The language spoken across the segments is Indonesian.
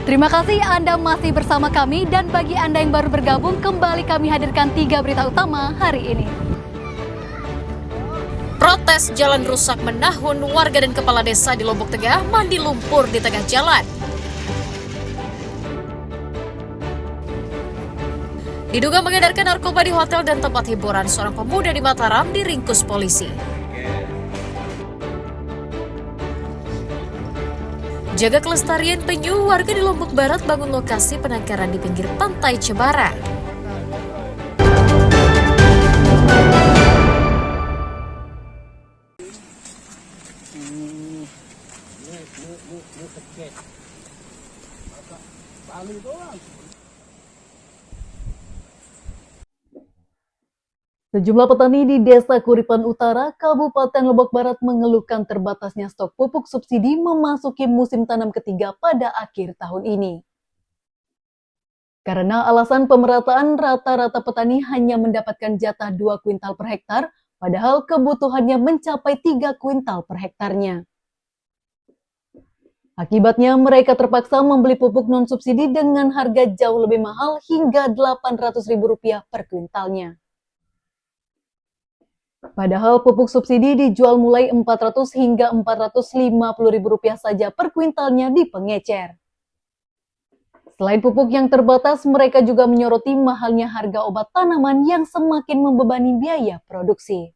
Terima kasih Anda masih bersama kami, dan bagi Anda yang baru bergabung, kembali kami hadirkan 3 berita utama hari ini. Protes jalan rusak menahun, warga dan kepala desa di Lombok Tengah mandi lumpur di tengah jalan. Diduga mengedarkan narkoba di hotel dan tempat hiburan, seorang pemuda di Mataram diringkus polisi. Jaga kelestarian penyu, warga di Lombok Barat bangun lokasi penangkaran di pinggir pantai Cemara. Sejumlah petani di Desa Kuripan Utara, Kabupaten Lombok Barat mengeluhkan terbatasnya stok pupuk subsidi memasuki musim tanam ketiga pada akhir tahun ini. Karena alasan pemerataan, rata-rata petani hanya mendapatkan jatah 2 kuintal per hektar, padahal kebutuhannya mencapai 3 kuintal per hektarnya. Akibatnya mereka terpaksa membeli pupuk non-subsidi dengan harga jauh lebih mahal hingga Rp800.000 per kuintalnya. Padahal pupuk subsidi dijual mulai Rp400 hingga Rp450.000 saja per kuintalnya di pengecer. Selain pupuk yang terbatas, mereka juga menyoroti mahalnya harga obat tanaman yang semakin membebani biaya produksi.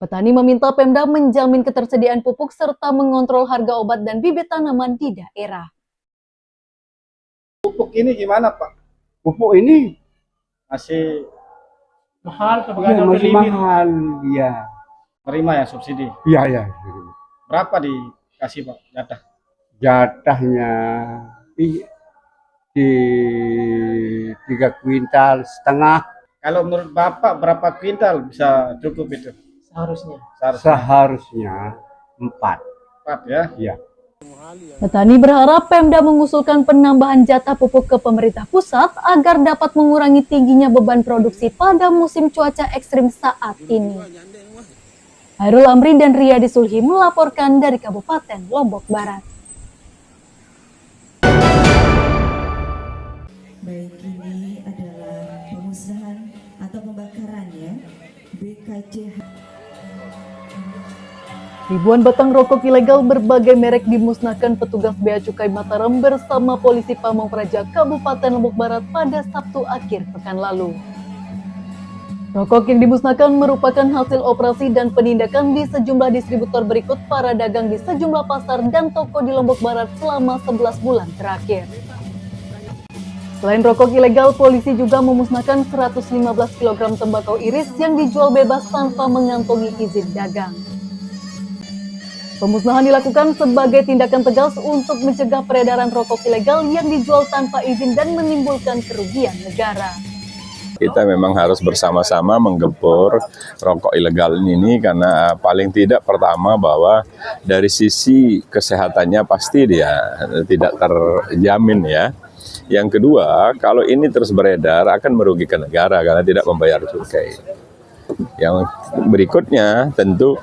Petani meminta Pemda menjamin ketersediaan pupuk serta mengontrol harga obat dan bibit tanaman di daerah. Pupuk ini gimana Pak? Pupuk ini Masih mahal ya, masih mahal, ya. terima ya subsidi? Iya, ya. Berapa dikasih Pak jatah? Jatahnya di 3,5 kuintal. Kalau menurut Bapak berapa kuintal bisa cukup itu? Seharusnya 4. 4 ya? Ya. Petani berharap Pemda mengusulkan penambahan jatah pupuk ke pemerintah pusat agar dapat mengurangi tingginya beban produksi pada musim cuaca ekstrim saat ini. Hairul Amri dan Riyadi Sulhi melaporkan dari Kabupaten Lombok Barat. Baik, ini adalah pemusnahan atau pembakaran ya, BKCH. Ribuan batang rokok ilegal berbagai merek dimusnahkan petugas Bea Cukai Mataram bersama polisi Pamong Praja Kabupaten Lombok Barat pada Sabtu akhir pekan lalu. Rokok yang dimusnahkan merupakan hasil operasi dan penindakan di sejumlah distributor berikut para dagang di sejumlah pasar dan toko di Lombok Barat selama 11 bulan terakhir. Selain rokok ilegal, polisi juga memusnahkan 115 kg tembakau iris yang dijual bebas tanpa mengantongi izin dagang. Pemusnahan dilakukan sebagai tindakan tegas untuk mencegah peredaran rokok ilegal yang dijual tanpa izin dan menimbulkan kerugian negara. Kita memang harus bersama-sama menggempur rokok ilegal ini karena paling tidak pertama bahwa dari sisi kesehatannya pasti dia tidak terjamin ya. Yang kedua, kalau ini terus beredar akan merugikan negara karena tidak membayar cukai. Yang berikutnya tentu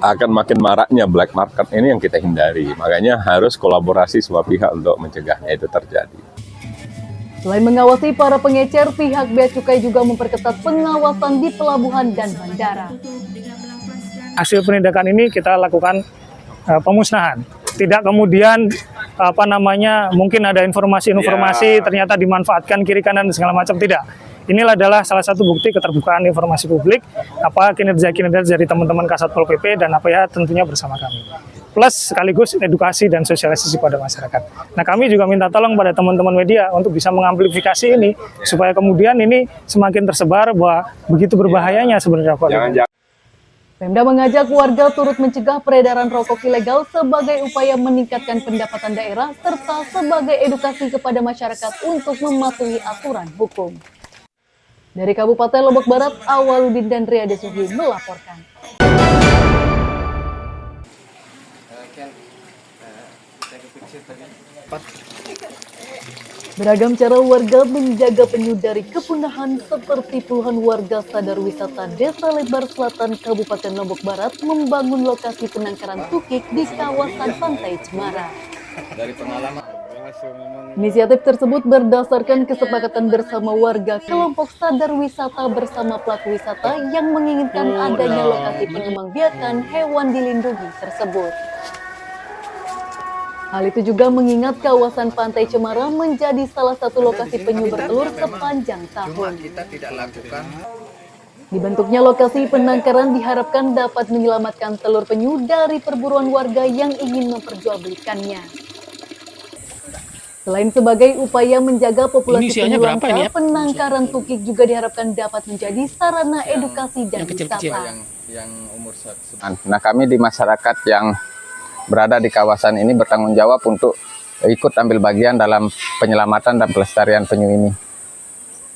akan makin maraknya black market ini yang kita hindari. Makanya harus kolaborasi semua pihak untuk mencegahnya itu terjadi. Selain mengawasi para pengecer, pihak Bea Cukai juga memperketat pengawasan di pelabuhan dan bandara. Hasil penindakan ini kita lakukan pemusnahan. Tidak kemudian mungkin ada informasi-informasi ternyata dimanfaatkan kiri kanan dan segala macam, tidak. Inilah adalah salah satu bukti keterbukaan informasi publik, apa kinerja dari teman-teman Kasatpol PP dan apa ya tentunya bersama kami. Plus sekaligus edukasi dan sosialisasi pada masyarakat. Nah, kami juga minta tolong pada teman-teman media untuk bisa mengamplifikasi ini supaya kemudian ini semakin tersebar bahwa begitu berbahayanya sebenarnya rokok. Pemda mengajak warga turut mencegah peredaran rokok ilegal sebagai upaya meningkatkan pendapatan daerah serta sebagai edukasi kepada masyarakat untuk mematuhi aturan hukum. Dari Kabupaten Lombok Barat, Awaludin dan Riyadi Sulhi melaporkan. Beragam cara warga menjaga penyu dari kepunahan seperti puluhan warga sadar wisata Desa Lebar Selatan Kabupaten Lombok Barat membangun lokasi penangkaran tukik di kawasan Pantai Cemara. Dari pengalaman Inisiatif tersebut berdasarkan kesepakatan bersama warga kelompok sadar wisata bersama pelaku wisata yang menginginkan adanya lokasi pengembangbiakan hewan dilindungi tersebut. Hal itu juga mengingat kawasan Pantai Cemara menjadi salah satu lokasi penyu bertelur sepanjang tahun. Dibentuknya lokasi penangkaran diharapkan dapat menyelamatkan telur penyu dari perburuan warga yang ingin memperjualbelikannya. Selain sebagai upaya menjaga populasi penyu langka, penangkaran tukik juga diharapkan dapat menjadi sarana edukasi dan wisata. Nah, kami di masyarakat yang berada di kawasan ini bertanggung jawab untuk ikut ambil bagian dalam penyelamatan dan pelestarian penyu ini.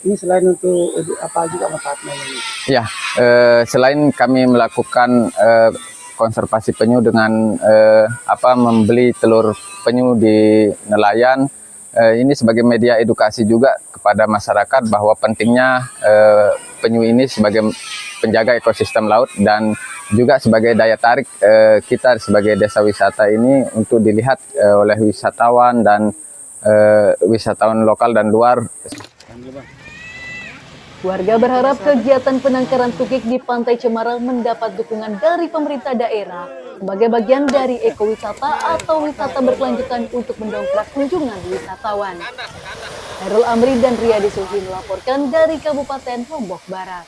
Ini selain untuk apa juga manfaatnya ini? Ya, selain kami melakukan konservasi penyu dengan membeli telur penyu di nelayan, ini sebagai media edukasi juga kepada masyarakat bahwa pentingnya penyu ini sebagai penjaga ekosistem laut dan juga sebagai daya tarik kita sebagai desa wisata ini untuk dilihat oleh wisatawan dan wisatawan lokal dan luar. Warga berharap kegiatan penangkaran tukik di Pantai Cemara mendapat dukungan dari pemerintah daerah sebagai bagian dari ekowisata atau wisata berkelanjutan untuk mendongkrak kunjungan wisatawan. Hairul Amri dan Riyadi Suhi melaporkan dari Kabupaten Lombok Barat.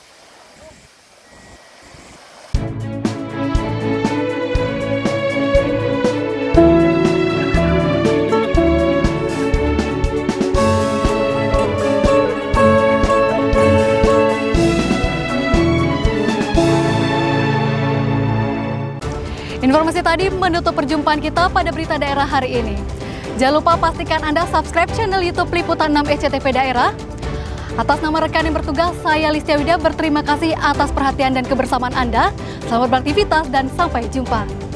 Informasi tadi menutup perjumpaan kita pada berita daerah hari ini. Jangan lupa pastikan Anda subscribe channel YouTube Liputan 6 SCTV Daerah. Atas nama rekan yang bertugas, saya Listia Wida berterima kasih atas perhatian dan kebersamaan Anda. Selamat beraktivitas dan sampai jumpa.